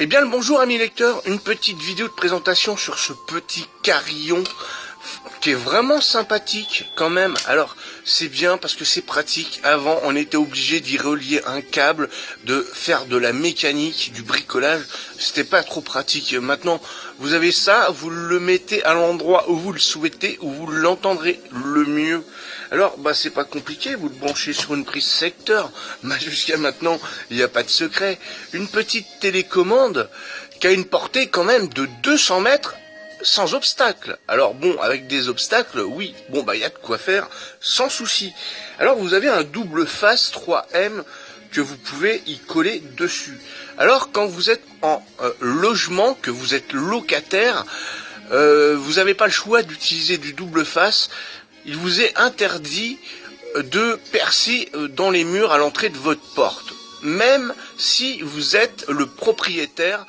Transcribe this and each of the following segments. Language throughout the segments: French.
Eh bien le bonjour amis lecteurs, une petite vidéo de présentation sur ce petit carillon qui est vraiment sympathique quand même. Alors c'est bien parce que c'est pratique. Avant on était obligé d'y relier un câble, de faire de la mécanique, du bricolage, c'était pas trop pratique. Maintenant vous avez ça, vous le mettez à l'endroit où vous le souhaitez, où vous l'entendrez le mieux. Alors c'est pas compliqué, vous le branchez sur une prise secteur. Jusqu'à maintenant il n'y a pas de secret. Une petite télécommande qui a une portée quand même de 200 mètres sans obstacle. Alors bon, avec des obstacles, oui, il y a de quoi faire sans souci. Alors vous avez un double face 3M que vous pouvez y coller dessus. Alors quand vous êtes en logement, que vous êtes locataire, vous n'avez pas le choix d'utiliser du double face. Il vous est interdit de percer dans les murs à l'entrée de votre porte. Même si vous êtes le propriétaire,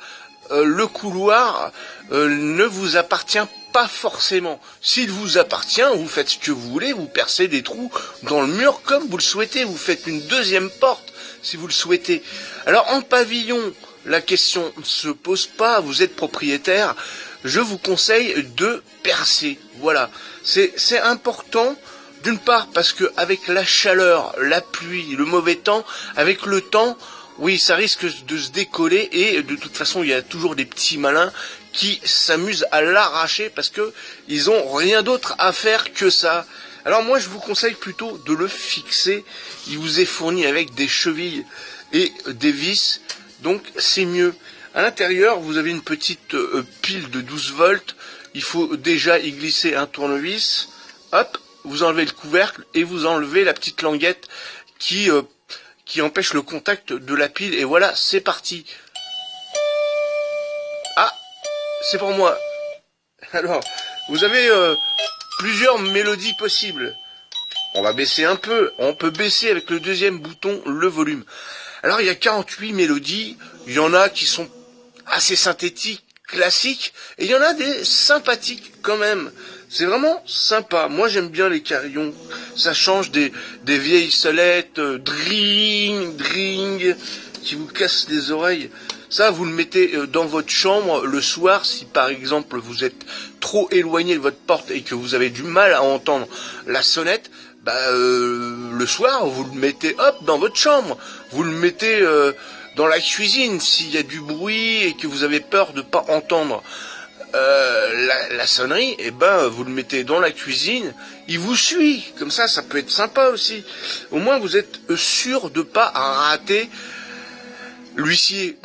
le couloir ne vous appartient pas forcément. S'il vous appartient, vous faites ce que vous voulez, vous percez des trous dans le mur comme vous le souhaitez, vous faites une deuxième porte si vous le souhaitez. Alors en pavillon, la question ne se pose pas, vous êtes propriétaire, je vous conseille de percer. Voilà, c'est important. D'une part parce que avec la chaleur, la pluie, le mauvais temps, avec le temps, oui, ça risque de se décoller et de toute façon, il y a toujours des petits malins qui s'amusent à l'arracher parce que ils ont rien d'autre à faire que ça. Alors moi, je vous conseille plutôt de le fixer. Il vous est fourni avec des chevilles et des vis, donc c'est mieux. À l'intérieur, vous avez une petite pile de 12 volts. Il faut déjà y glisser un tournevis. Hop, vous enlevez le couvercle et vous enlevez la petite languette qui empêche le contact de la pile. Et voilà, c'est parti. Ah, c'est pour moi. Alors, vous avez plusieurs mélodies possibles. On va baisser un peu. On peut baisser avec le deuxième bouton le volume. Alors, il y a 48 mélodies. Il y en a qui sont assez synthétiques, classiques. Et il y en a des sympathiques quand même. C'est vraiment sympa. Moi, j'aime bien les carillons. Ça change des vieilles solettes, dring, qui vous cassent les oreilles. Ça, vous le mettez dans votre chambre le soir. Si, par exemple, vous êtes trop éloigné de votre porte et que vous avez du mal à entendre la sonnette, le soir, vous le mettez, hop, dans votre chambre. Vous le mettez dans la cuisine s'il y a du bruit et que vous avez peur de ne pas entendre la sonnerie, vous le mettez dans la cuisine, il vous suit, comme ça peut être sympa aussi. Au moins vous êtes sûr de pas rater l'huissier.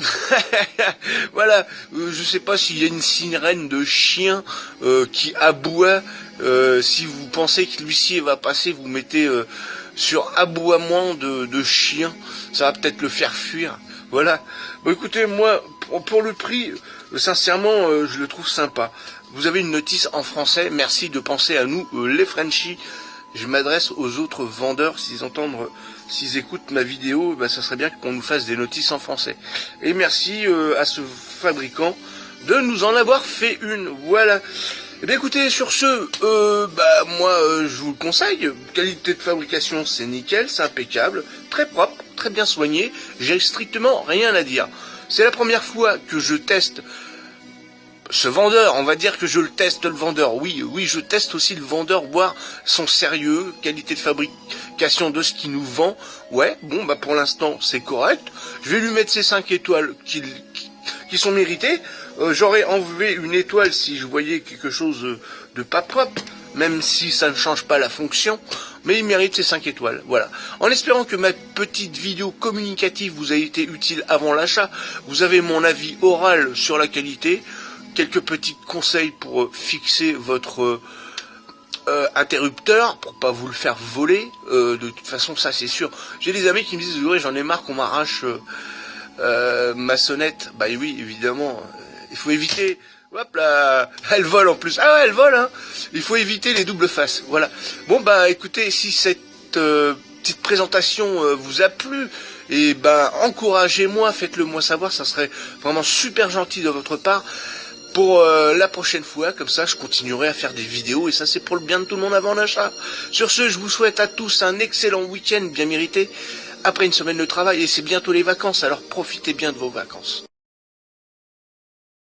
Voilà, je sais pas s'il y a une sirène de chien qui aboie. Si vous pensez que l'huissier va passer, vous mettez sur aboiement de chien, ça va peut-être le faire fuir. Voilà. Écoutez, moi, pour le prix, sincèrement, je le trouve sympa. Vous avez une notice en français. Merci de penser à nous, les Frenchies. Je m'adresse aux autres vendeurs, s'ils écoutent ma vidéo, ça serait bien qu'on nous fasse des notices en français. Et merci à ce fabricant de nous en avoir fait une. Voilà. Eh bien écoutez, sur ce, moi je vous le conseille, qualité de fabrication c'est nickel, c'est impeccable, très propre, très bien soigné, j'ai strictement rien à dire. C'est la première fois que je teste ce vendeur, on va dire que je le teste le vendeur, oui, je teste aussi le vendeur, voir son sérieux, qualité de fabrication de ce qu'il nous vend, ouais, pour l'instant c'est correct, je vais lui mettre ces 5 étoiles qui sont méritées. J'aurais enlevé une étoile si je voyais quelque chose de pas propre, même si ça ne change pas la fonction, mais il mérite ses 5 étoiles, voilà. En espérant que ma petite vidéo communicative vous a été utile avant l'achat, vous avez mon avis oral sur la qualité, quelques petits conseils pour fixer votre interrupteur, pour pas vous le faire voler, de toute façon ça c'est sûr. J'ai des amis qui me disent, ouais, j'en ai marre qu'on m'arrache ma sonnette. Oui, évidemment, il faut éviter. Hop là, elle vole en plus. Ah ouais, elle vole, hein. Il faut éviter les doubles faces. Voilà. Écoutez, si cette petite présentation vous a plu, et encouragez-moi, faites-le moi savoir, ça serait vraiment super gentil de votre part. Pour la prochaine fois, comme ça je continuerai à faire des vidéos et ça c'est pour le bien de tout le monde avant l'achat. Sur ce, je vous souhaite à tous un excellent week-end bien mérité après une semaine de travail et c'est bientôt les vacances, alors profitez bien de vos vacances.